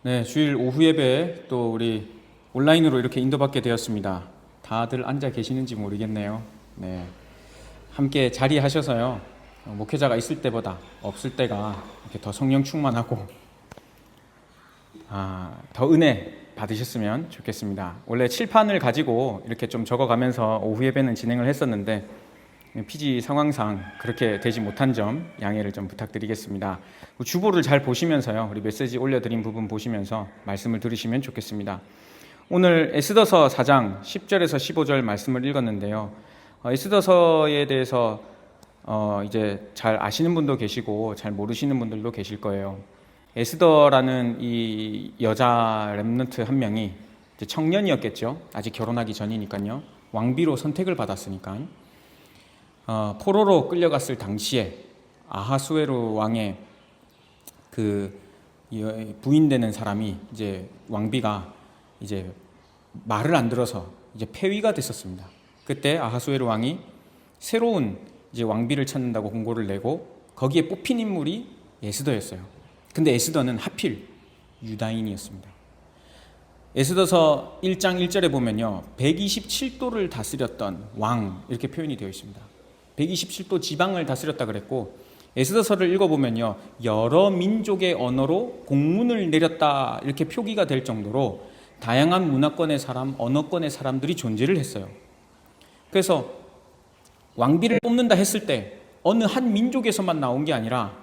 네, 주일 오후 예배 또 우리 온라인으로 이렇게 인도받게 되었습니다. 다들 앉아 계시는지 모르겠네요. 네, 함께 자리하셔서요. 목회자가 있을 때보다 없을 때가 이렇게 더 성령 충만하고 더 은혜 받으셨으면 좋겠습니다. 원래 칠판을 가지고 이렇게 좀 적어가면서 오후 예배는 진행을 했었는데 PG 상황상 그렇게 되지 못한 점 양해를 좀 부탁드리겠습니다. 주보를 잘 보시면서요, 우리 메시지 올려드린 부분 보시면서 말씀을 들으시면 좋겠습니다. 오늘 에스더서 4장 10절에서 15절 말씀을 읽었는데요. 에스더서에 대해서 이제 잘 아시는 분도 계시고 잘 모르시는 분들도 계실 거예요. 에스더라는 이 여자 렘넌트 한 명이 이제 청년이었겠죠. 아직 결혼하기 전이니까요. 왕비로 선택을 받았으니까. 포로로 끌려갔을 당시에 아하수에로 왕의 그 부인되는 사람이 이제 왕비가 이제 말을 안 들어서 이제 폐위가 됐었습니다. 그때 아하수에로 왕이 새로운 이제 왕비를 찾는다고 공고를 내고 거기에 뽑힌 인물이 에스더였어요. 근데 에스더는 하필 유다인이었습니다. 에스더서 1장 1절에 보면요, 127도를 다스렸던 왕 이렇게 표현이 되어 있습니다. 127도 지방을 다스렸다 그랬고, 에스더서를 읽어보면요, 여러 민족의 언어로 공문을 내렸다 이렇게 표기가 될 정도로 다양한 문화권의 사람, 언어권의 사람들이 존재를 했어요. 그래서 왕비를 뽑는다 했을 때 어느 한 민족에서만 나온 게 아니라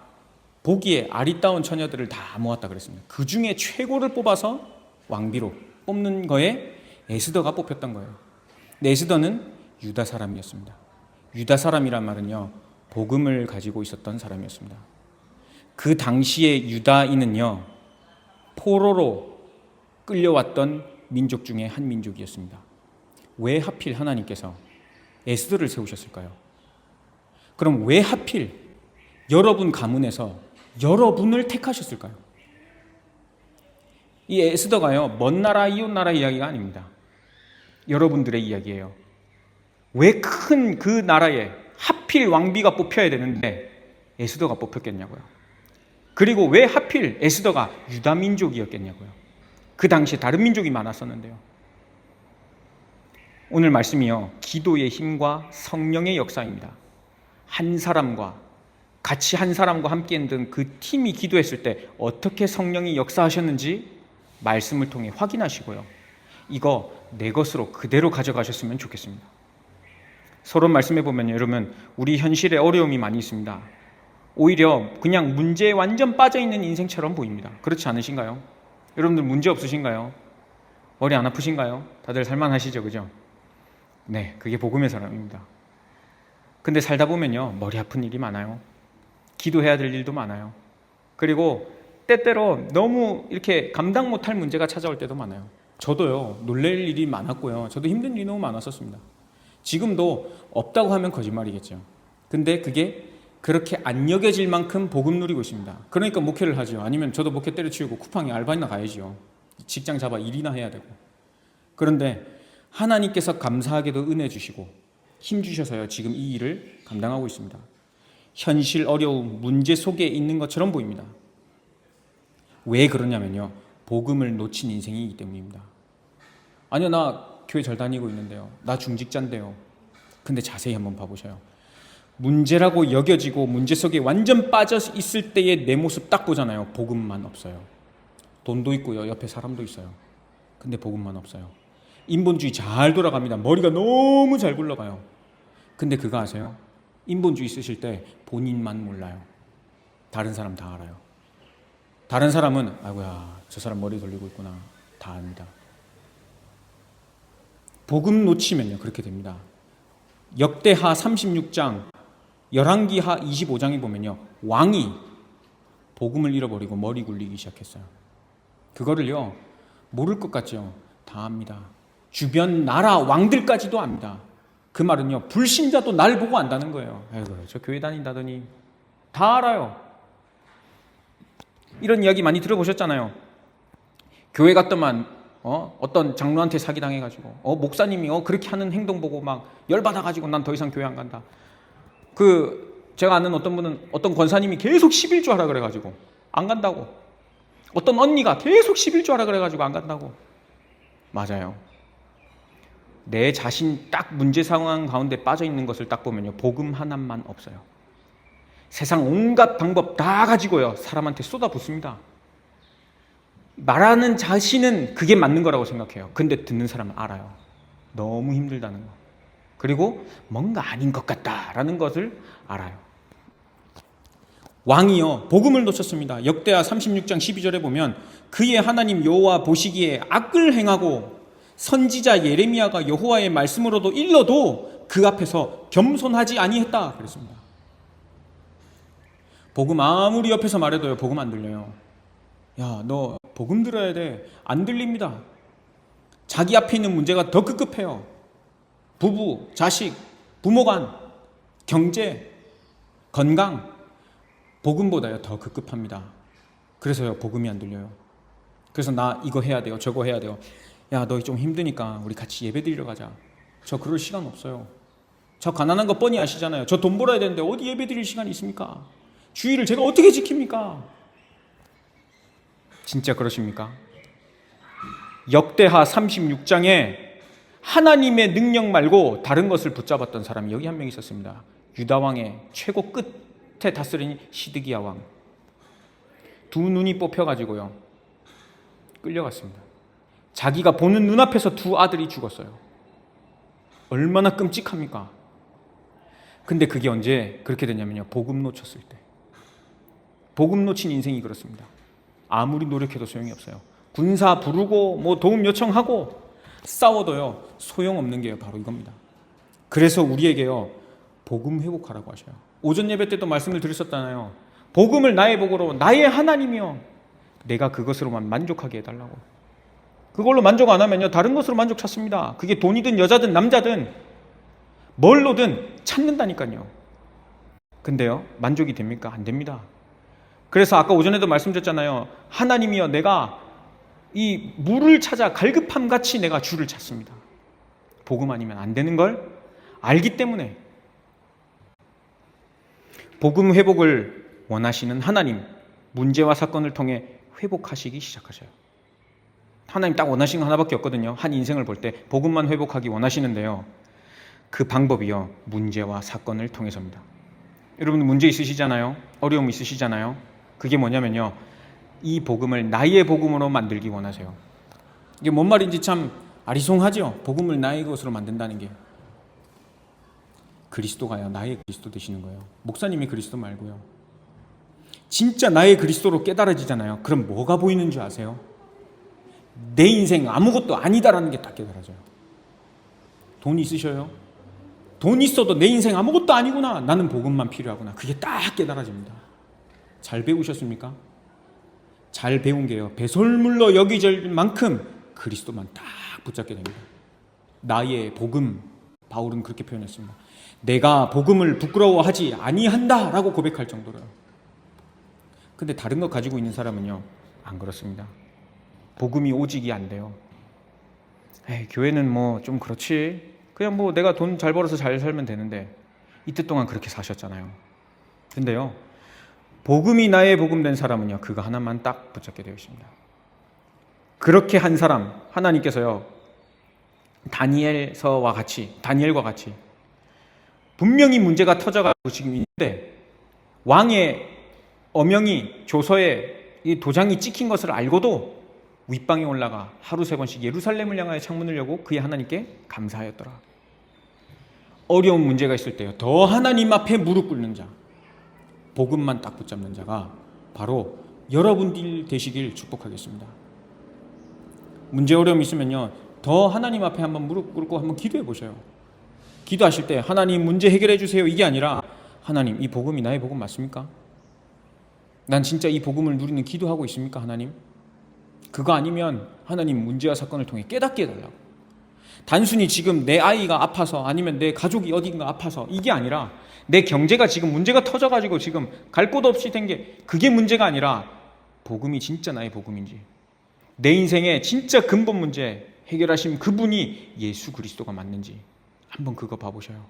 보기에 아리따운 처녀들을 다 모았다 그랬습니다. 그 중에 최고를 뽑아서 왕비로 뽑는 거에 에스더가 뽑혔던 거예요. 근데 에스더는 유다 사람이었습니다. 유다 사람이란 말은요, 복음을 가지고 있었던 사람이었습니다. 그 당시에 유다인은요, 포로로 끌려왔던 민족 중에 한 민족이었습니다. 왜 하필 하나님께서 에스더를 세우셨을까요? 그럼 왜 하필 여러분 가문에서 여러분을 택하셨을까요? 이 에스더가요, 먼 나라 이웃 나라 이야기가 아닙니다. 여러분들의 이야기예요. 왜 큰 그 나라에 하필 왕비가 뽑혀야 되는데 에스더가 뽑혔겠냐고요. 그리고 왜 하필 에스더가 유다 민족이었겠냐고요. 그 당시에 다른 민족이 많았었는데요. 오늘 말씀이요, 기도의 힘과 성령의 역사입니다. 한 사람과 함께 했던 그 팀이 기도했을 때 어떻게 성령이 역사하셨는지 말씀을 통해 확인하시고요, 이거 내 것으로 그대로 가져가셨으면 좋겠습니다. 서로 말씀해 보면 여러분, 우리 현실에 어려움이 많이 있습니다. 오히려 그냥 문제에 완전 빠져있는 인생처럼 보입니다. 그렇지 않으신가요? 여러분들 문제 없으신가요? 머리 안 아프신가요? 다들 살만하시죠, 그죠? 네, 그게 복음의 사람입니다. 근데 살다 보면요, 머리 아픈 일이 많아요. 기도해야 될 일도 많아요. 그리고 때때로 너무 이렇게 감당 못할 문제가 찾아올 때도 많아요. 저도요, 놀랄 일이 많았고요, 저도 힘든 일이 너무 많았었습니다. 지금도 없다고 하면 거짓말이겠죠. 근데 그게 그렇게 안 여겨질 만큼 복음 누리고 있습니다. 그러니까 목회를 하죠. 아니면 저도 목회 때려치우고 쿠팡에 알바이나 가야죠. 직장 잡아 일이나 해야 되고. 그런데 하나님께서 감사하게도 은혜 주시고 힘 주셔서요, 지금 이 일을 감당하고 있습니다. 현실 어려움, 문제 속에 있는 것처럼 보입니다. 왜 그러냐면요, 복음을 놓친 인생이기 때문입니다. 아니요, 나 교회 잘 다니고 있는데요, 나 중직자인데요. 근데 자세히 한번 봐보셔요. 문제라고 여겨지고 문제 속에 완전 빠져 있을 때의 내 모습 딱 보잖아요. 복음만 없어요. 돈도 있고요, 옆에 사람도 있어요. 근데 복음만 없어요. 인본주의 잘 돌아갑니다. 머리가 너무 잘 굴러가요. 근데 그거 아세요? 인본주의 쓰실 때 본인만 몰라요. 다른 사람 다 알아요. 다른 사람은 아이고야, 저 사람 머리 돌리고 있구나, 다 압니다. 복음 놓치면요, 그렇게 됩니다. 역대하 36장, 열왕기하 25장에 보면요, 왕이 복음을 잃어버리고 머리 굴리기 시작했어요. 그거를요, 모를 것 같죠? 다 압니다. 주변 나라 왕들까지도 압니다. 그 말은요, 불신자도 날 보고 안다는 거예요. 아이고, 저 교회 다닌다더니 다 알아요. 이런 이야기 많이 들어보셨잖아요. 교회 갔더만 어떤 장로한테 사기당해가지고 목사님이 그렇게 하는 행동 보고 막 열받아가지고 난 더 이상 교회 안 간다. 제가 아는 어떤 분은 어떤 권사님이 계속 11조 하라 그래가지고 안 간다고. 어떤 언니가 계속 11조 하라 그래가지고 안 간다고. 맞아요. 내 자신 딱 문제 상황 가운데 빠져 있는 것을 딱 보면요, 복음 하나만 없어요. 세상 온갖 방법 다 가지고요, 사람한테 쏟아붓습니다. 말하는 자신은 그게 맞는 거라고 생각해요. 근데 듣는 사람은 알아요. 너무 힘들다는 거. 그리고 뭔가 아닌 것 같다라는 것을 알아요. 왕이요, 복음을 놓쳤습니다. 역대하 36장 12절에 보면 그의 하나님 여호와 보시기에 악을 행하고 선지자 예레미야가 여호와의 말씀으로도 일러도 그 앞에서 겸손하지 아니했다 그랬습니다. 복음 아무리 옆에서 말해도요, 복음 안 들려요. 야, 너 복음 들어야 돼. 안 들립니다. 자기 앞에 있는 문제가 더 급급해요. 부부, 자식, 부모간, 경제, 건강, 복음보다요 더 급급합니다. 그래서요, 복음이 안 들려요. 그래서 나 이거 해야 돼요, 저거 해야 돼요. 야, 너 좀 힘드니까 우리 같이 예배 드리러 가자. 저 그럴 시간 없어요. 저 가난한 거 뻔히 아시잖아요. 저 돈 벌어야 되는데 어디 예배 드릴 시간이 있습니까? 주의를 제가 어떻게 지킵니까? 진짜 그러십니까? 역대하 36장에 하나님의 능력 말고 다른 것을 붙잡았던 사람이 여기 한 명 있었습니다. 유다왕의 최고 끝에 다스린 시드기야 왕. 두 눈이 뽑혀가지고요, 끌려갔습니다. 자기가 보는 눈앞에서 두 아들이 죽었어요. 얼마나 끔찍합니까? 근데 그게 언제 그렇게 됐냐면요, 복음 놓쳤을 때. 복음 놓친 인생이 그렇습니다. 아무리 노력해도 소용이 없어요. 군사 부르고 뭐 도움 요청하고 싸워도요, 소용없는 게 바로 이겁니다. 그래서 우리에게요, 복음 회복하라고 하셔요. 오전 예배 때도 말씀을 드렸었잖아요. 복음을 나의 복으로, 나의 하나님이요, 내가 그것으로만 만족하게 해달라고. 그걸로 만족 안 하면요, 다른 것으로 만족 찾습니다. 그게 돈이든 여자든 남자든 뭘로든 찾는다니까요. 근데요, 만족이 됩니까? 안 됩니다. 그래서 아까 오전에도 말씀드렸잖아요. 하나님이여, 내가 이 물을 찾아 갈급함같이 내가 주를 찾습니다. 복음 아니면 안 되는 걸 알기 때문에. 복음 회복을 원하시는 하나님, 문제와 사건을 통해 회복하시기 시작하셔요. 하나님 딱 원하시는 거 하나밖에 없거든요. 한 인생을 볼 때 복음만 회복하기 원하시는데요, 그 방법이요, 문제와 사건을 통해서입니다. 여러분 문제 있으시잖아요. 어려움 있으시잖아요. 그게 뭐냐면요, 이 복음을 나의 복음으로 만들기 원하세요. 이게 뭔 말인지 참 아리송하죠. 복음을 나의 것으로 만든다는 게. 그리스도가요, 나의 그리스도 되시는 거예요. 목사님이 그리스도 말고요. 진짜 나의 그리스도로 깨달아지잖아요. 그럼 뭐가 보이는 줄 아세요? 내 인생 아무것도 아니다라는 게 딱 깨달아져요. 돈 있으셔요? 돈 있어도 내 인생 아무것도 아니구나. 나는 복음만 필요하구나. 그게 딱 깨달아집니다. 잘 배우셨습니까? 잘 배운 게요, 배설물로 여기질 만큼 그리스도만 딱 붙잡게 됩니다. 나의 복음, 바울은 그렇게 표현했습니다. 내가 복음을 부끄러워하지 아니한다라고 고백할 정도로요. 근데 다른 거 가지고 있는 사람은요, 안 그렇습니다. 복음이 오직이 안 돼요. 에이, 교회는 뭐 좀 그렇지, 그냥 뭐 내가 돈 잘 벌어서 잘 살면 되는데. 이때 동안 그렇게 사셨잖아요. 근데요, 복음이 나의 복음 된 사람은요, 그거 하나만 딱 붙잡게 되어 있습니다. 그렇게 한 사람, 하나님께서요, 다니엘과 같이 분명히 문제가 터져가지고 지금 있는데, 왕의 어명이, 조서에 이 도장이 찍힌 것을 알고도 윗방에 올라가 하루 3번씩 예루살렘을 향하여 창문을 열고 그의 하나님께 감사하였더라. 어려운 문제가 있을 때요, 더 하나님 앞에 무릎 꿇는 자, 복음만 딱 붙잡는 자가 바로 여러분들 되시길 축복하겠습니다. 문제 어려움이 있으면요, 더 하나님 앞에 한번 무릎 꿇고 한번 기도해 보셔요. 기도하실 때 하나님 문제 해결해 주세요, 이게 아니라 하나님 이 복음이 나의 복음 맞습니까? 난 진짜 이 복음을 누리는 기도하고 있습니까, 하나님? 그거 아니면 하나님 문제와 사건을 통해 깨닫게 해달라고. 단순히 지금 내 아이가 아파서, 아니면 내 가족이 어딘가 아파서, 이게 아니라 내 경제가 지금 문제가 터져가지고 지금 갈 곳 없이 된 게, 그게 문제가 아니라 복음이 진짜 나의 복음인지, 내 인생의 진짜 근본 문제 해결하신 그분이 예수 그리스도가 맞는지 한번 그거 봐보셔요.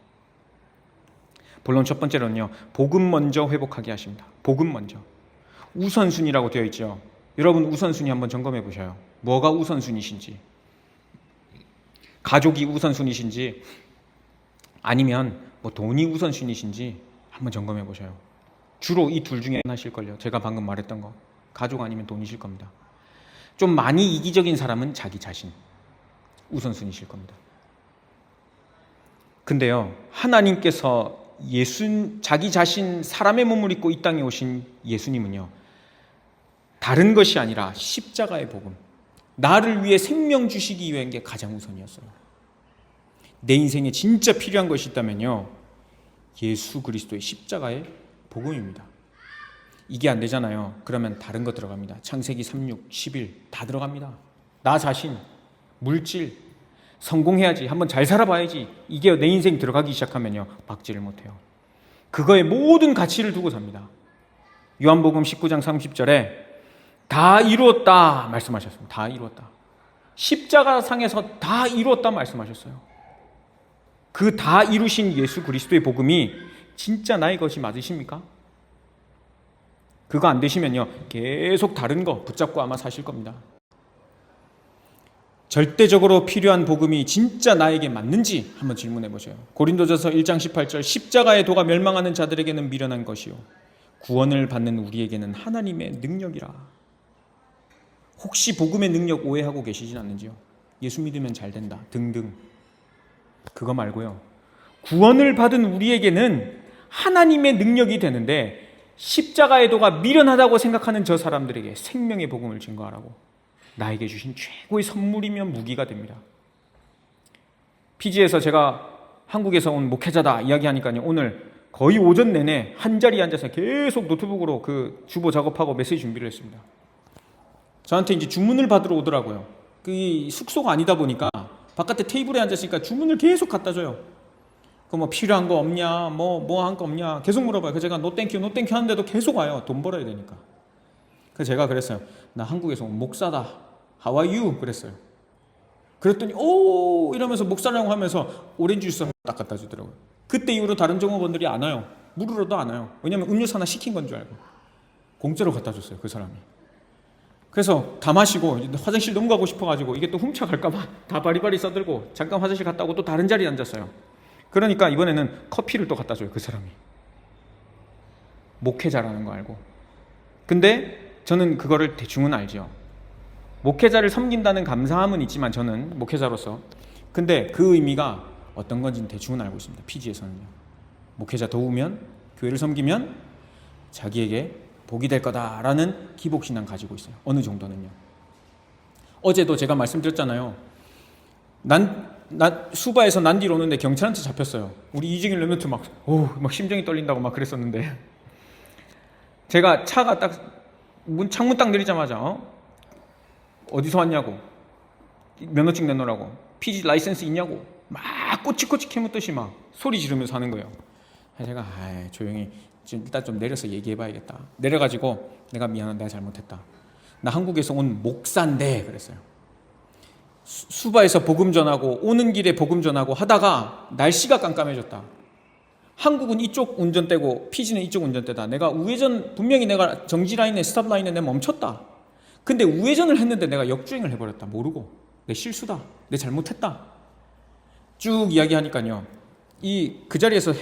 본론 첫 번째로는요, 복음 먼저 회복하게 하십니다. 복음 먼저. 우선순위라고 되어 있죠. 여러분 우선순위 한번 점검해 보셔요. 뭐가 우선순위신지. 가족이 우선순위신지 아니면 뭐 돈이 우선순위신지 한번 점검해 보셔요. 주로 이 둘 중에 하실걸요. 제가 방금 말했던 거. 가족 아니면 돈이실 겁니다. 좀 많이 이기적인 사람은 자기 자신 우선순위실 겁니다. 근데요, 하나님께서 자기 자신 사람의 몸을 입고 이 땅에 오신 예수님은요, 다른 것이 아니라 십자가의 복음, 나를 위해 생명 주시기 위한 게 가장 우선이었어요. 내 인생에 진짜 필요한 것이 있다면요, 예수 그리스도의 십자가의 복음입니다. 이게 안 되잖아요. 그러면 다른 거 들어갑니다. 창세기 3, 6, 11 다 들어갑니다. 나 자신, 물질, 성공해야지, 한번 잘 살아봐야지, 이게 내 인생 들어가기 시작하면요, 박지를 못해요. 그거에 모든 가치를 두고 삽니다. 요한복음 19장 30절에 다 이루었다 말씀하셨습니다. 다 이루었다. 십자가상에서 다 이루었다 말씀하셨어요. 그 다 이루신 예수 그리스도의 복음이 진짜 나의 것이 맞으십니까? 그거 안 되시면요, 계속 다른 거 붙잡고 아마 사실 겁니다. 절대적으로 필요한 복음이 진짜 나에게 맞는지 한번 질문해 보세요. 고린도전서 1장 18절, 십자가의 도가 멸망하는 자들에게는 미련한 것이요 구원을 받는 우리에게는 하나님의 능력이라. 혹시 복음의 능력 오해하고 계시진 않는지요? 예수 믿으면 잘 된다 등등. 그거 말고요, 구원을 받은 우리에게는 하나님의 능력이 되는데 십자가의 도가 미련하다고 생각하는 저 사람들에게 생명의 복음을 증거하라고 나에게 주신 최고의 선물이며 무기가 됩니다. 피지에서 제가 한국에서 온 목회자다 이야기하니까요, 오늘 거의 오전 내내 한 자리에 앉아서 계속 노트북으로 그 주보 작업하고 메시지 준비를 했습니다. 저한테 이제 주문을 받으러 오더라고요. 그 숙소가 아니다 보니까 바깥에 테이블에 앉았으니까 주문을 계속 갖다 줘요. 그 뭐 필요한 거 없냐, 뭐 한 거 없냐 계속 물어봐요. 그래서 제가 노 땡큐 하는데도 계속 와요. 돈 벌어야 되니까. 그래서 제가 그랬어요. 나 한국에서 온 목사다. How are you? 그랬어요. 그랬더니 오 이러면서 목사라고 하면서 오렌지 주스 딱 갖다 주더라고요. 그때 이후로 다른 종업원들이 안 와요. 물으러도 안 와요. 왜냐면 음료수 하나 시킨 건 줄 알고 공짜로 갖다 줬어요, 그 사람이. 그래서 다 마시고 화장실 넘어가고 싶어가지고 이게 또 훔쳐갈까봐 다 바리바리 써들고 잠깐 화장실 갔다 오고 또 다른 자리에 앉았어요. 그러니까 이번에는 커피를 또 갖다 줘요, 그 사람이. 목회자라는 거 알고. 근데 저는 그거를 대충은 알죠. 목회자를 섬긴다는 감사함은 있지만 저는 목회자로서, 근데 그 의미가 어떤 건지는 대충은 알고 있습니다. PG에서는요. 목회자 도우면, 교회를 섬기면 자기에게 복이 될 거다라는 기복신앙 가지고 있어요. 어느 정도는요. 어제도 제가 말씀드렸잖아요. 수바에서 난디로 오는데 경찰한테 잡혔어요. 우리 이정일 랩런트 막 심장이 떨린다고 막 그랬었는데, 제가 차가 딱 창문 딱 내리자마자 어디서 왔냐고, 면허증 내놓으라고, PG 라이센스 있냐고 막 꼬치꼬치 캐묻듯이 막 소리 지르면서 하는 거예요. 제가 조용히 일단 좀 내려서 얘기해봐야겠다. 내려가지고 내가 미안하다, 내가 잘못했다. 나 한국에서 온 목사인데 그랬어요. 수바에서 복음 전하고 오는 길에 복음 전하고 하다가 날씨가 깜깜해졌다. 한국은 이쪽 운전대고 피지는 이쪽 운전대다. 내가 우회전, 분명히 내가 정지 라인에 스탑 라인에 내가 멈췄다. 근데 우회전을 했는데 내가 역주행을 해버렸다. 모르고. 내 실수다. 내 잘못했다. 쭉 이야기하니까요, 그 자리에서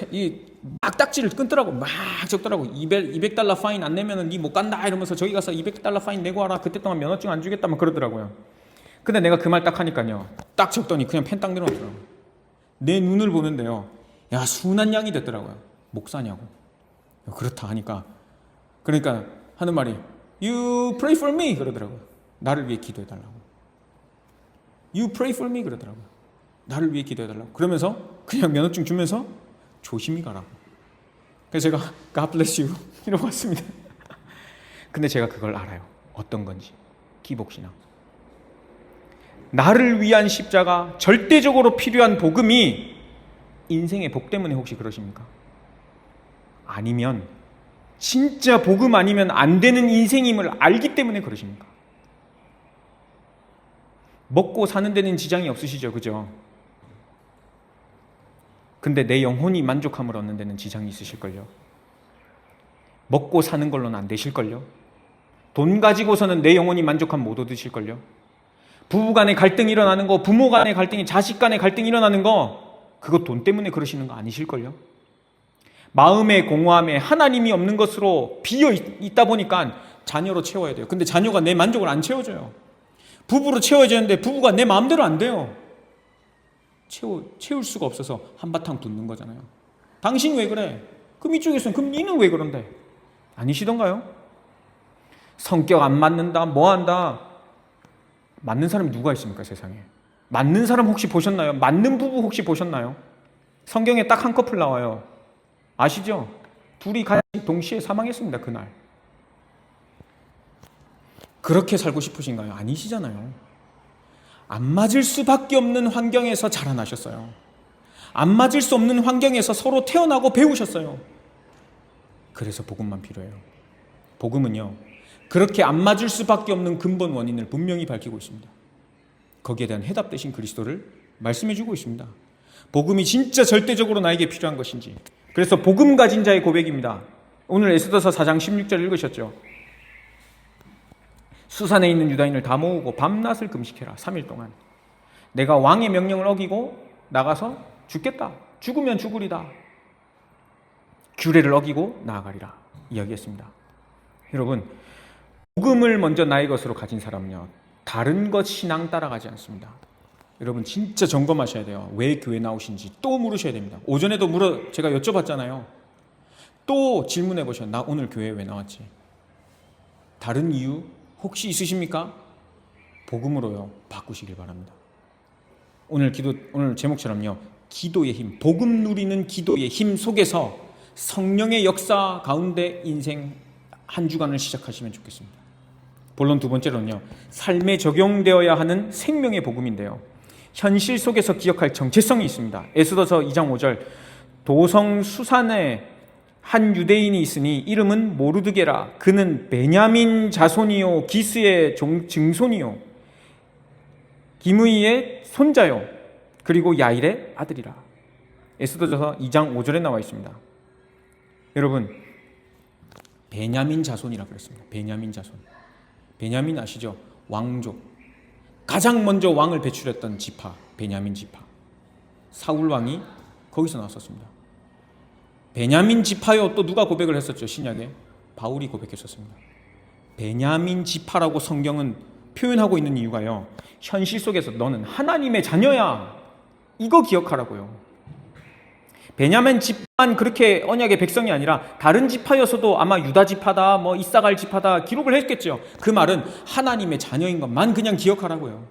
막 딱지를 끊더라고. 막 적더라고. $200 파인 안 내면은 니 못 간다 이러면서 저기 가서 $200 파인 내고 와라. 그때 동안 면허증 안 주겠다 막 그러더라고요. 근데 내가 그 말 딱 하니까요, 딱 적더니 그냥 펜 딱 내려놓더라고요. 내 눈을 보는데요, 야 순한 양이 됐더라고요. 목사냐고. 그렇다 하니까, 그러니까 하는 말이 You pray for me 그러더라고요. 나를 위해 기도해달라고. You pray for me 그러더라고요. 나를 위해 기도해달라고. 그러면서 그냥 면허증 주면서 조심히 가라고. 그래서 제가 God bless you 이러고 왔습니다. 근데 제가 그걸 알아요. 어떤 건지. 기복신앙. 나를 위한 십자가, 절대적으로 필요한 복음이 인생의 복 때문에 혹시 그러십니까? 아니면 진짜 복음 아니면 안 되는 인생임을 알기 때문에 그러십니까? 먹고 사는 데는 지장이 없으시죠, 그죠? 근데 내 영혼이 만족함을 얻는 데는 지장이 있으실걸요. 먹고 사는 걸로는 안 되실걸요. 돈 가지고서는 내 영혼이 만족함 못 얻으실걸요. 부부 간의 갈등이 일어나는 거, 부모 간의 갈등이, 자식 간의 갈등이 일어나는 거, 그거 돈 때문에 그러시는 거 아니실걸요. 마음의 공허함에 하나님이 없는 것으로 비어 있다 보니까 자녀로 채워야 돼요. 근데 자녀가 내 만족을 안 채워줘요. 부부로 채워야 되는데 부부가 내 마음대로 안 돼요. 채울 수가 없어서 한바탕 붙는 거잖아요. 당신 왜 그래? 그럼 이쪽에서는 그럼 니는 왜 그런데? 아니시던가요? 성격 안 맞는다, 뭐 한다. 맞는 사람이 누가 있습니까, 세상에? 맞는 사람 혹시 보셨나요? 맞는 부부 혹시 보셨나요? 성경에 딱 한 커플 나와요. 아시죠? 둘이 같이 동시에 사망했습니다, 그날. 그렇게 살고 싶으신가요? 아니시잖아요. 안 맞을 수밖에 없는 환경에서 자라나셨어요. 안 맞을 수 없는 환경에서 서로 태어나고 배우셨어요. 그래서 복음만 필요해요. 복음은요, 그렇게 안 맞을 수밖에 없는 근본 원인을 분명히 밝히고 있습니다. 거기에 대한 해답 대신 그리스도를 말씀해주고 있습니다. 복음이 진짜 절대적으로 나에게 필요한 것인지. 그래서 복음 가진 자의 고백입니다. 오늘 에스더서 4장 16절 읽으셨죠? 수산에 있는 유다인을 다 모으고 밤낮을 금식해라. 3일 동안. 내가 왕의 명령을 어기고 나가서 죽겠다. 죽으면 죽으리다. 규례를 어기고 나아가리라. 이야기했습니다. 여러분, 복음을 먼저 나의 것으로 가진 사람은요, 다른 것 신앙 따라가지 않습니다. 여러분 진짜 점검하셔야 돼요. 왜 교회 나오신지 또 물으셔야 됩니다. 오전에도 제가 여쭤봤잖아요. 또 질문해 보셔요. 나 오늘 교회 왜 나왔지? 다른 이유 혹시 있으십니까? 복음으로요 바꾸시길 바랍니다. 오늘 제목처럼요, 기도의 힘, 복음 누리는 기도의 힘 속에서 성령의 역사 가운데 인생 한 주간을 시작하시면 좋겠습니다. 본론 두 번째로는요, 삶에 적용되어야 하는 생명의 복음인데요, 현실 속에서 기억할 정체성이 있습니다. 에스더서 2장 5절, 도성 수산에 한 유대인이 있으니 이름은 모르드게라. 그는 베냐민 자손이요 기스의 증손이요 기므이의 손자요 그리고 야일의 아들이라. 에스더서 2장 5절에 나와 있습니다. 여러분, 베냐민 자손이라고 그랬습니다. 베냐민 자손. 베냐민 아시죠? 왕족. 가장 먼저 왕을 배출했던 지파, 베냐민 지파. 사울 왕이 거기서 나왔었습니다. 베냐민 지파요. 또 누가 고백을 했었죠? 신약에 바울이 고백했었습니다. 베냐민 지파라고 성경은 표현하고 있는 이유가요, 현실 속에서 너는 하나님의 자녀야, 이거 기억하라고요. 베냐민 지파만 그렇게 언약의 백성이 아니라 다른 지파여서도 아마 유다 지파다, 뭐 이사갈 지파다 기록을 했겠죠. 그 말은 하나님의 자녀인 것만 그냥 기억하라고요.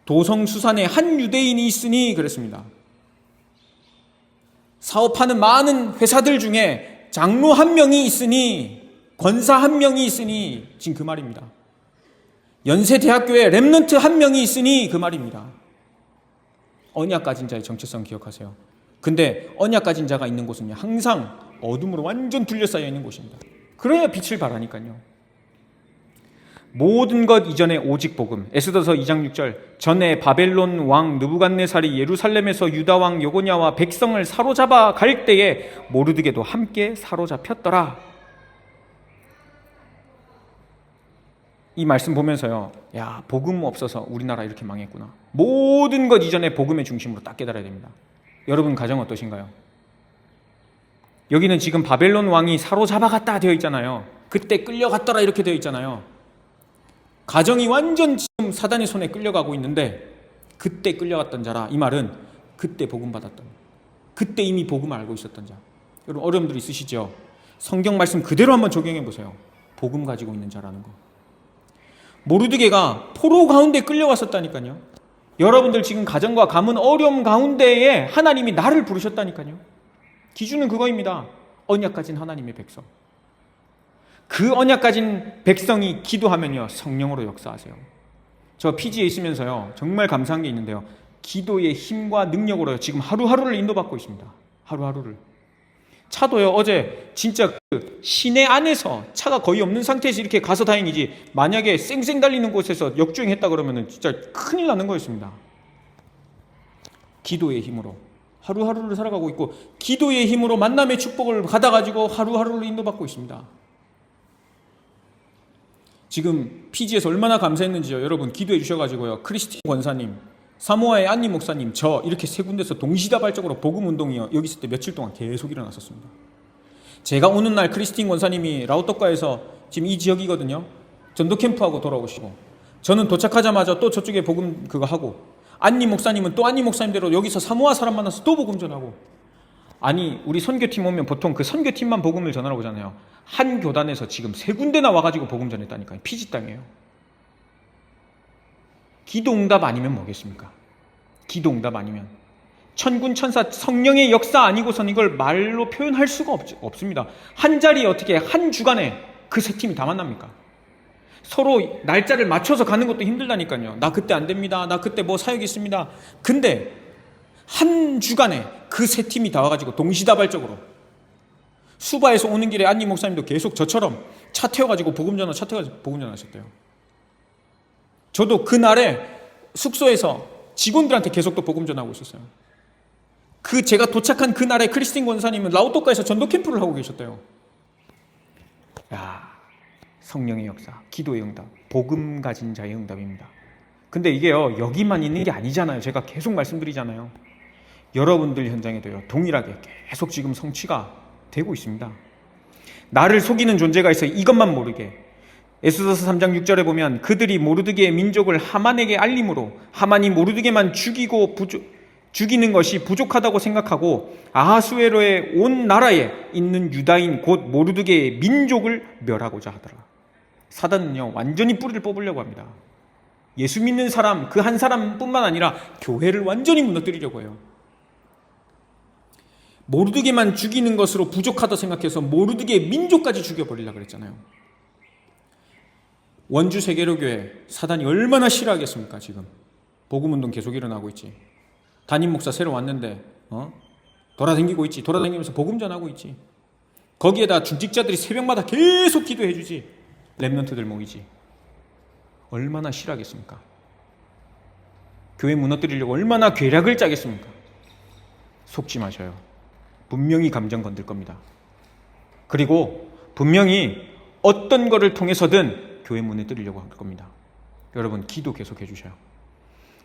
도성수산에 한 유대인이 있으니 그랬습니다. 사업하는 많은 회사들 중에 장로 한 명이 있으니, 권사 한 명이 있으니, 지금 그 말입니다. 연세대학교에 렘넌트 한 명이 있으니 그 말입니다. 언약 가진 자의 정체성 기억하세요. 근데 언약 가진 자가 있는 곳은요, 항상 어둠으로 완전 둘러싸여 있는 곳입니다. 그래야 빛을 발하니까요. 모든 것 이전에 오직 복음. 에스더서 2장 6절, 전에 바벨론 왕 느부갓네살이 예루살렘에서 유다 왕 여고냐와 백성을 사로잡아 갈 때에 모르드게도 함께 사로잡혔더라. 이 말씀 보면서요, 야, 복음 없어서 우리나라 이렇게 망했구나. 모든 것 이전에 복음의 중심으로 딱 깨달아야 됩니다. 여러분 가정 어떠신가요? 여기는 지금 바벨론 왕이 사로잡아갔다 되어 있잖아요. 그때 끌려갔더라 이렇게 되어 있잖아요. 가정이 완전 지금 사단의 손에 끌려가고 있는데, 그때 끌려갔던 자라. 이 말은 그때 복음 받았던, 그때 이미 복음을 알고 있었던 자. 여러분 어려움들 있으시죠? 성경 말씀 그대로 한번 적용해 보세요. 복음 가지고 있는 자라는 거. 모르드게가 포로 가운데 끌려왔었다니까요. 여러분들 지금 가정과 가문 어려움 가운데에 하나님이 나를 부르셨다니까요. 기준은 그거입니다. 언약 가진 하나님의 백성. 그 언약 가진 백성이 기도하면요, 성령으로 역사하세요. 저 피지에 있으면서요, 정말 감사한 게 있는데요, 기도의 힘과 능력으로 지금 하루하루를 인도받고 있습니다. 하루하루를. 차도요, 어제 진짜 그 시내 안에서 차가 거의 없는 상태에서 이렇게 가서 다행이지, 만약에 쌩쌩 달리는 곳에서 역주행했다 그러면 진짜 큰일 나는 거였습니다. 기도의 힘으로 하루하루를 살아가고 있고, 기도의 힘으로 만남의 축복을 받아가지고 하루하루를 인도받고 있습니다. 지금 피지에서 얼마나 감사했는지요. 여러분 기도해 주셔가지고요. 크리스틴 권사님, 사모아의 안니 목사님, 저 이렇게 세 군데서 동시다발적으로 복음 운동이요. 여기 있을 때 며칠 동안 계속 일어났었습니다. 제가 오는 날 크리스틴 권사님이 라오떡가에서 지금 이 지역이거든요. 전도 캠프하고 돌아오시고, 저는 도착하자마자 또 저쪽에 복음 그거 하고, 안니 목사님은 또 안니 목사님대로 여기서 사모아 사람 만나서 또 복음 전하고. 아니 우리 선교팀 오면 보통 그 선교팀만 복음을 전하러 오잖아요. 한 교단에서 지금 세 군데나 와가지고 복음 전했다니까요. 피지 땅이에요. 기도응답 아니면 뭐겠습니까? 기도응답 아니면 천군 천사 성령의 역사 아니고선 이걸 말로 표현할 수가 없습니다. 한 자리에 어떻게 한 주간에 그 세 팀이 다 만납니까? 서로 날짜를 맞춰서 가는 것도 힘들다니까요. 나 그때 안 됩니다. 나 그때 뭐 사역이 있습니다. 근데 한 주간에 그 세 팀이 다 와가지고 동시다발적으로, 수바에서 오는 길에 안니 목사님도 계속 저처럼 차 태워가지고 복음 전하셨대요. 저도 그날에 숙소에서 직원들한테 계속 또 복음 전하고 있었어요. 제가 도착한 그날에 크리스틴 권사님은 라오토카에서 전도 캠프를 하고 계셨대요. 야, 성령의 역사, 기도의 응답, 복음 가진 자의 응답입니다. 근데 이게요, 여기만 있는 게 아니잖아요. 제가 계속 말씀드리잖아요. 여러분들 현장에도요, 동일하게 계속 지금 성취가 되고 있습니다. 나를 속이는 존재가 있어요. 이것만 모르게. 에스더서 3장 6절에 보면 그들이 모르드게의 민족을 하만에게 알림으로 하만이 모르드게만 죽이는 것이 부족하다고 생각하고 아하수에로의 온 나라에 있는 유다인 곧 모르드게의 민족을 멸하고자 하더라. 사단은요, 완전히 뿌리를 뽑으려고 합니다. 예수 믿는 사람, 그 한 사람뿐만 아니라 교회를 완전히 무너뜨리려고 해요. 모르드게만 죽이는 것으로 부족하다 생각해서 모르드게의 민족까지 죽여버리려고 그랬잖아요. 원주 세계로교회 사단이 얼마나 싫어하겠습니까? 지금 복음운동 계속 일어나고 있지. 담임 목사 새로 왔는데 돌아다니고 있지. 돌아다니면서 복음 전하고 있지. 거기에다 중직자들이 새벽마다 계속 기도해 주지. 렘넌트들 모이지. 얼마나 싫어하겠습니까? 교회 무너뜨리려고 얼마나 괴략을 짜겠습니까? 속지 마셔요. 분명히 감정 건들 겁니다. 그리고 분명히 어떤 거를 통해서든 교회 문에 뜨리려고 할 겁니다. 여러분 기도 계속 해주셔요.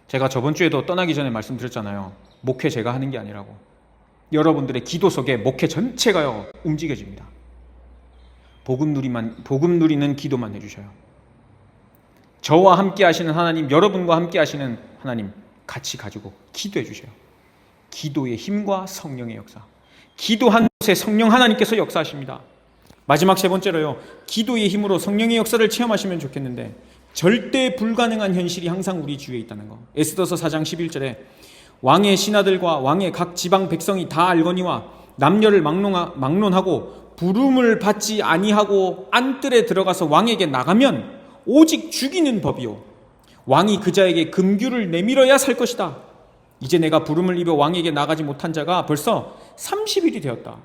제가 저번 주에도 떠나기 전에 말씀드렸잖아요. 목회 제가 하는 게 아니라고. 여러분들의 기도 속에 목회 전체가요 움직여집니다. 복음 누리는 기도만 해주셔요. 저와 함께 하시는 하나님, 여러분과 함께 하시는 하나님 같이 가지고 기도해 주셔요. 기도의 힘과 성령의 역사. 기도한 곳에 성령 하나님께서 역사하십니다. 마지막 세 번째로요, 기도의 힘으로 성령의 역사를 체험하시면 좋겠는데 절대 불가능한 현실이 항상 우리 주위에 있다는 거. 에스더서 4장 11절에 왕의 신하들과 왕의 각 지방 백성이 다 알거니와 남녀를 막론하고 부름을 받지 아니하고 안뜰에 들어가서 왕에게 나가면 오직 죽이는 법이요 왕이 그자에게 금규를 내밀어야 살 것이다. 이제 내가 부름을 입어 왕에게 나가지 못한 자가 벌써 30일이 되었다.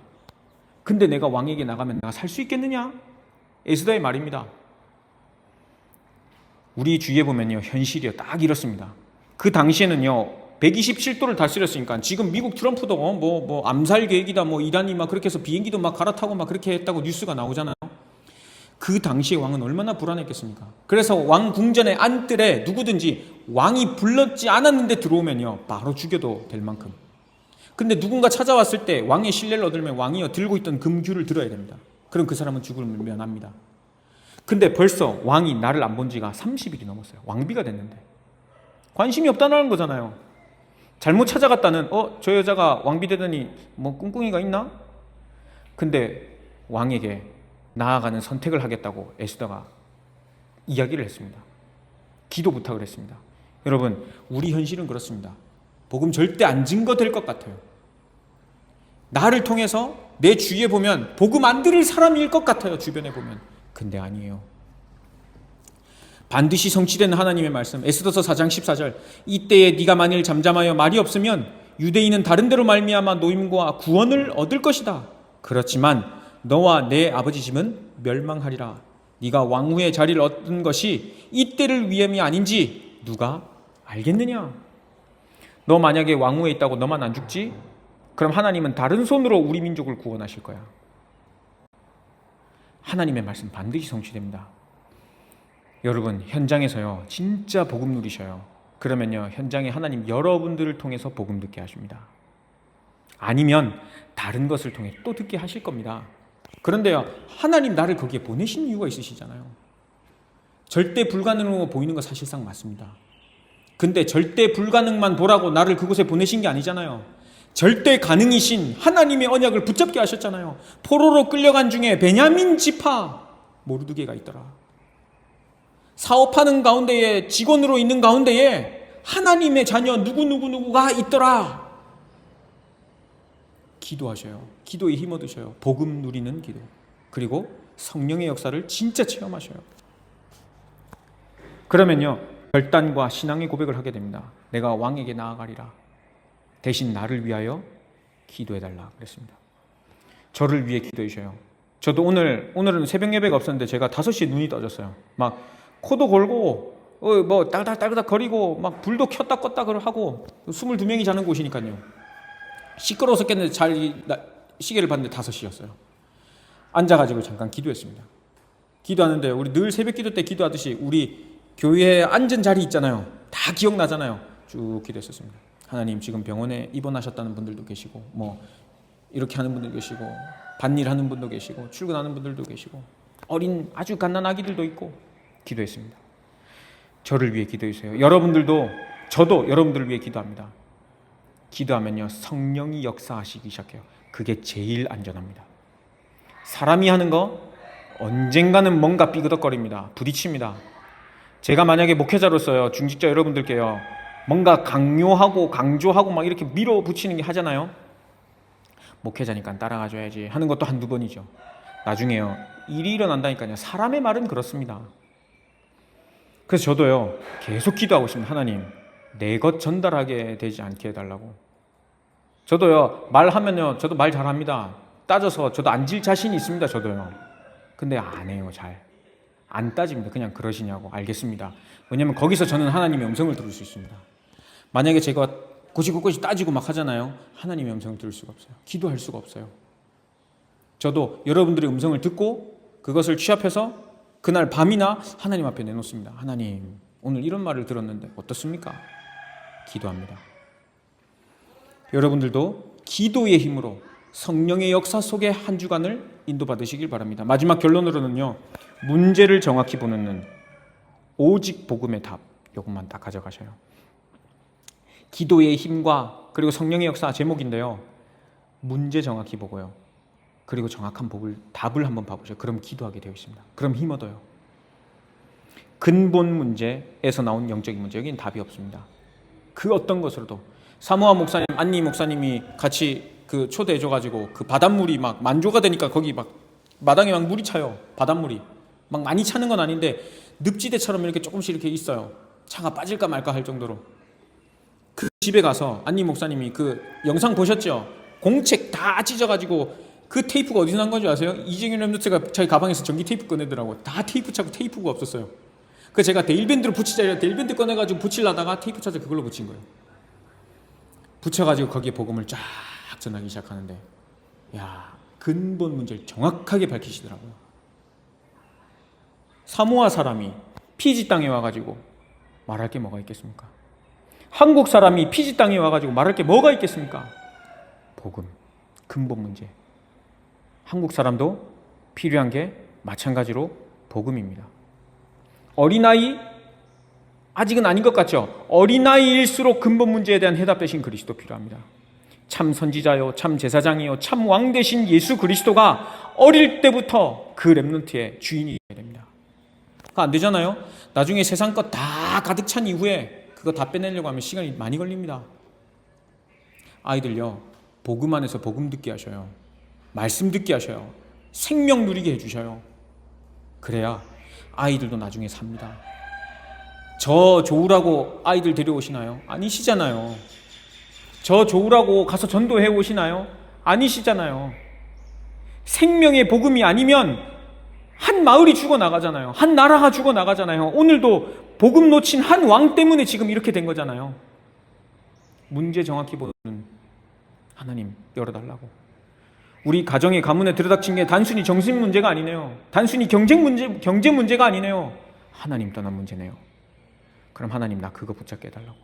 근데 내가 왕에게 나가면 내가 살 수 있겠느냐? 에스더의 말입니다. 우리 주위에 보면요, 현실이요 딱 이렇습니다. 그 당시에는요 127도를 다스렸으니까, 지금 미국 트럼프도 뭐 암살 계획이다, 뭐 이란이 막 그렇게 해서 비행기도 막 갈아타고 막 그렇게 했다고 뉴스가 나오잖아요. 그 당시에 왕은 얼마나 불안했겠습니까? 그래서 왕 궁전의 안뜰에 누구든지 왕이 불렀지 않았는데 들어오면요 바로 죽여도 될 만큼. 근데 누군가 찾아왔을 때 왕의 신뢰를 얻으려면 왕이요 들고 있던 금규를 들어야 됩니다. 그럼 그 사람은 죽음을 면합니다. 근데 벌써 왕이 나를 안 본 지가 30일이 넘었어요. 왕비가 됐는데 관심이 없다는 거잖아요. 잘못 찾아갔다는, 저 여자가 왕비 되더니 뭐 꿍꿍이가 있나? 근데 왕에게 나아가는 선택을 하겠다고 에스더가 이야기를 했습니다. 기도 부탁을 했습니다. 여러분, 우리 현실은 그렇습니다. 복음 절대 안 증거될 것 같아요. 나를 통해서 내 주위에 보면 복음 안 들을 사람일 것 같아요. 주변에 보면. 근데 아니에요. 반드시 성취되는 하나님의 말씀, 에스더서 4장 14절, 이때에 네가 만일 잠잠하여 말이 없으면 유대인은 다른 데로 말미암아 노임과 구원을 얻을 것이다. 그렇지만 너와 내 아버지 집은 멸망하리라. 네가 왕후의 자리를 얻은 것이 이때를 위함이 아닌지 누가 알겠느냐? 너 만약에 왕후에 있다고 너만 안 죽지? 그럼 하나님은 다른 손으로 우리 민족을 구원하실 거야. 하나님의 말씀 반드시 성취됩니다. 여러분 현장에서요 진짜 복음 누리셔요. 그러면요 현장에 하나님 여러분들을 통해서 복음 듣게 하십니다. 아니면 다른 것을 통해 또 듣게 하실 겁니다. 그런데요 하나님 나를 거기에 보내신 이유가 있으시잖아요. 절대 불가능으로 보이는 거 사실상 맞습니다. 근데 절대 불가능만 보라고 나를 그곳에 보내신 게 아니잖아요. 절대 가능이신 하나님의 언약을 붙잡게 하셨잖아요. 포로로 끌려간 중에 베냐민 지파 모르드게가 있더라. 사업하는 가운데에 직원으로 있는 가운데에 하나님의 자녀 누구누구누구가 있더라. 기도하셔요. 기도에 힘 얻으셔요. 복음 누리는 기도. 그리고 성령의 역사를 진짜 체험하셔요. 그러면요 결단과 신앙의 고백을 하게 됩니다. 내가 왕에게 나아가리라. 대신 나를 위하여 기도해달라 그랬습니다. 저를 위해 기도해 주셔요. 저도 오늘은 새벽 예배가 없었는데 제가 5시에 눈이 떠졌어요. 막 코도 골고 뭐 딸깍딸깍 거리고 막 불도 켰다 껐다 하고 22명이 자는 곳이니까요. 시끄러워서 깼는데 시계를 봤는데 5시였어요. 앉아가지고 잠깐 기도했습니다. 기도하는데 우리 늘 새벽 기도 때 기도하듯이 우리 교회에 앉은 자리 있잖아요. 다 기억나잖아요. 쭉 기도했었습니다. 하나님 지금 병원에 입원하셨다는 분들도 계시고 뭐 이렇게 하는 분도 계시고 밭일 하는 분도 계시고 출근하는 분들도 계시고 어린 아주 갓난 아기들도 있고 기도했습니다. 저를 위해 기도해주세요. 저도 여러분들을 위해 기도합니다. 기도하면요 성령이 역사하시기 시작해요. 그게 제일 안전합니다. 사람이 하는 거 언젠가는 뭔가 삐그덕거립니다. 부딪힙니다. 제가 만약에 목회자로서요 중직자 여러분들께요 뭔가 강조하고 막 이렇게 밀어붙이는 게 하잖아요. 목회자니까 따라가줘야지 하는 것도 한두 번이죠. 나중에요 일이 일어난다니까요. 사람의 말은 그렇습니다. 그래서 저도요 계속 기도하고 있습니다. 하나님 내 것 전달하게 되지 않게 해달라고. 저도요 말하면요 저도 말 잘합니다. 따져서 저도 앉을 자신이 있습니다. 저도요. 근데 안 해요. 잘 안 따집니다. 그냥 그러시냐고. 알겠습니다. 왜냐하면 거기서 저는 하나님의 음성을 들을 수 있습니다. 만약에 제가 고시고고시 따지고 막 하잖아요. 하나님의 음성을 들을 수가 없어요. 기도할 수가 없어요. 저도 여러분들의 음성을 듣고 그것을 취합해서 그날 밤이나 하나님 앞에 내놓습니다. 하나님 오늘 이런 말을 들었는데 어떻습니까? 기도합니다. 여러분들도 기도의 힘으로 성령의 역사 속의 한 주간을 인도받으시길 바랍니다. 마지막 결론으로는요. 문제를 정확히 보는 오직 복음의 답. 이것만 딱 가져가셔요. 기도의 힘과 그리고 성령의 역사 제목인데요. 문제 정확히 보고요. 그리고 정확한 답을 한번 봐보세요. 그럼 기도하게 되어 있습니다. 그럼 힘 얻어요. 근본 문제에서 나온 영적인 문제. 여기는 답이 없습니다. 그 어떤 것으로도 사모아 목사님, 안니 목사님이 같이 그 초대해줘가지고 그 바닷물이 막 만조가 되니까 거기 막 마당에 막 물이 차요. 바닷물이 막 많이 차는 건 아닌데 늪지대처럼 이렇게 조금씩 이렇게 있어요. 차가 빠질까 말까 할 정도로. 그 집에 가서 안니 목사님이 그 영상 보셨죠? 공책 다 찢어가지고 그 테이프가 어디서 난 건지 아세요? 이재균 랩노트가 자기 가방에서 전기 테이프 꺼내더라고. 다 테이프 차고 테이프가 없었어요. 그래서 제가 데일밴드로 붙이자 데일밴드 꺼내가지고 붙이려다가 테이프 찾아 그걸로 붙인 거예요. 붙여가지고 거기에 복음을 쫙 전하기 시작하는데 야 근본 문제를 정확하게 밝히시더라고요. 사모아 사람이 피지 땅에 와가지고 말할 게 뭐가 있겠습니까? 한국 사람이 피지 땅에 와가지고 말할 게 뭐가 있겠습니까? 복음, 근본 문제. 한국 사람도 필요한 게 마찬가지로 복음입니다. 어린아이 아직은 아닌 것 같죠? 어린아이일수록 근본 문제에 대한 해답 대신 그리스도 필요합니다. 참 선지자요, 참 제사장이요, 참 왕 대신 예수 그리스도가 어릴 때부터 그 렘넌트의 주인이 되어야 됩니다. 그거 안 되잖아요? 나중에 세상 것 다 가득 찬 이후에 그거 다 빼내려고 하면 시간이 많이 걸립니다. 아이들요, 복음 안에서 복음 듣게 하셔요. 말씀 듣게 하셔요. 생명 누리게 해주셔요. 그래야 아이들도 나중에 삽니다. 저 좋으라고 아이들 데려오시나요? 아니시잖아요. 저 좋으라고 가서 전도해 오시나요? 아니시잖아요. 생명의 복음이 아니면 한 마을이 죽어나가잖아요. 한 나라가 죽어나가잖아요. 오늘도 복음 놓친 한 왕 때문에 지금 이렇게 된 거잖아요. 문제 정확히 보는 하나님 열어달라고. 우리 가정의 가문에 들여닥친 게 단순히 정신 문제가 아니네요. 단순히 경제 문제가 아니네요. 하나님 떠난 문제네요. 그럼 하나님 나 그거 붙잡게 해달라고.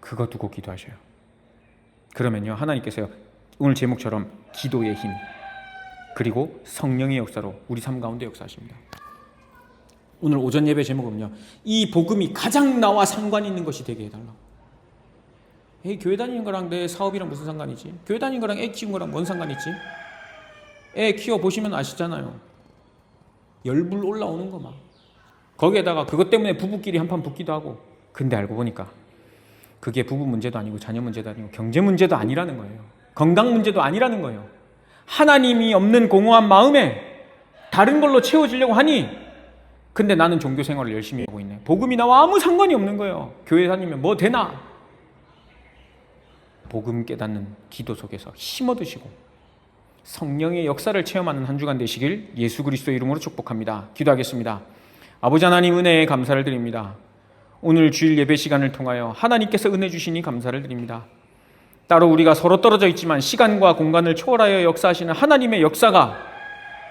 그거 두고 기도하셔요. 그러면요 하나님께서요 오늘 제목처럼 기도의 힘 그리고 성령의 역사로 우리 삶 가운데 역사하십니다. 오늘 오전 예배 제목은요 이 복음이 가장 나와 상관 있는 것이 되게 해달라고. 에이, 교회 다니는 거랑 내 사업이랑 무슨 상관이지? 교회 다니는 거랑 애 키운 거랑 뭔 상관 있지? 애 키워보시면 아시잖아요. 열불 올라오는 거 막. 거기에다가 그것 때문에 부부끼리 한판 붙기도 하고. 근데 알고 보니까 그게 부부 문제도 아니고 자녀 문제도 아니고 경제 문제도 아니라는 거예요. 건강 문제도 아니라는 거예요. 하나님이 없는 공허한 마음에 다른 걸로 채워지려고 하니 근데 나는 종교 생활을 열심히 하고 있네. 복음이 나와 아무 상관이 없는 거예요. 교회 다니면 뭐 되나? 복음 깨닫는 기도 속에서 힘 얻으시고 성령의 역사를 체험하는 한 주간 되시길 예수 그리스도의 이름으로 축복합니다. 기도하겠습니다. 아버지 하나님 은혜에 감사를 드립니다. 오늘 주일 예배 시간을 통하여 하나님께서 은혜 주시니 감사를 드립니다. 따로 우리가 서로 떨어져 있지만 시간과 공간을 초월하여 역사하시는 하나님의 역사가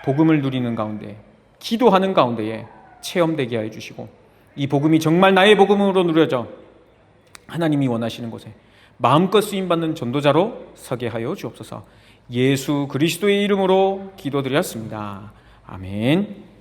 복음을 누리는 가운데 기도하는 가운데에 체험되게 하여 주시고 이 복음이 정말 나의 복음으로 누려져 하나님이 원하시는 곳에 마음껏 쓰임받는 전도자로 서게 하여 주옵소서. 예수 그리스도의 이름으로 기도드렸습니다. 아멘.